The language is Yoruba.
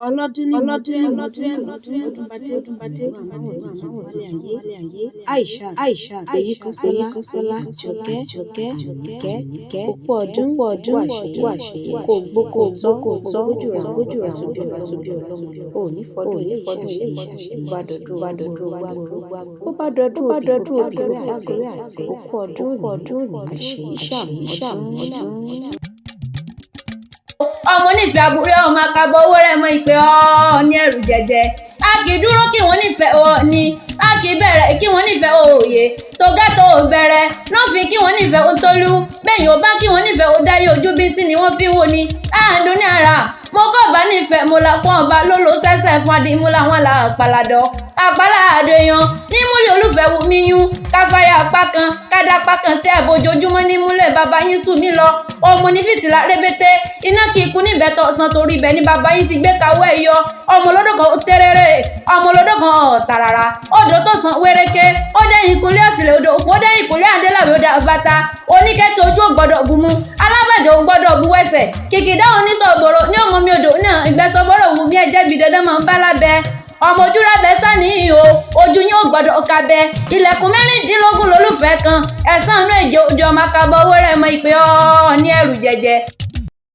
ọlọ́dún ní ọdún Aishat Èyíkọ́sọ́lá Jọkẹ́ òkú ọdún wàṣeyẹ kò gbókò tọ́ bójúra tó bí ọlọ́mọ ò ní fọdún ilé ìṣàṣẹ bá dọdún obìnrin àti òkú ọdún òní àṣeyẹ ọmọ onífẹ̀ẹ́ àbúrò ọmọ akabọ̀ owó rẹ̀ mọ́ ìpè ọ́ ní ẹrù jẹjẹ a kì í dúró kí wọ́n nífẹ̀ẹ́ ọ ni a kì í bẹ̀rẹ̀ kí wọ́n nífẹ̀ẹ́ òye tògá tó bẹ̀rẹ̀ náà fi kí wọ́n nífẹ̀ẹ́ ó tólú bẹ́ẹ̀ ò bá kí wọ́n nífẹ̀ẹ́ ó dáyé ojú bíntín ni wọ́n fi ń wo ni ADUNNIARA mo kọ́ bá nífẹ̀ẹ́ mo la pọ́n ọba lólo sẹ́sẹ̀ fún adi mo làwọn la àpàlàdọ̀ àpàlàdọ̀ èèyàn ní múlẹ̀ olùfẹ́ wù mí yún káfárí apá kan kádà apá kan sí àbójoojúmọ́ ní múlẹ̀ bàbá yín sùn mí lọ ọmọ ní fìtílà rẹ́bẹ́tẹ́ iná kì í kú níbẹ̀ tọ̀sán torí ibẹ̀ ni bàbá yín ti gbé kawọ́ ẹ̀ yọ ọmọ olódò kan tẹ́rẹ́rẹ́ ọmọ olódò kan tàràrà odò tó sàn wéréké ó dẹ́yìn ìkúlẹ̀ ọ̀sìlẹ̀ odò òkú ó dẹ́yìn ìkúlẹ̀ àdélàwé ó dá bàtà oníkẹ́kẹ́ ojú ò gbọ́dọ̀ bu mu alábàjẹ́ ò gbọ́dọ̀ bu wẹ̀sẹ̀ kìkìdá oníṣọ̀gbọ̀rọ̀ ní ọmọ mi odò náà ìgbẹ́sọ̀gbọ́rọ̀ wù mí ẹ̀jẹ̀ bí dandan máa ń bá lábẹ́ ọmọ ojú rábẹ sani o ojú yín ò gbọ́dọ̀ kabẹ ilẹ̀kùn mẹ́rìndínlógún lólùfẹ́ kan ẹ̀sán inú èjì òde ọmọ akabọ owó rẹ̀ mọ ìpè ọ ní ẹrù jẹjẹ.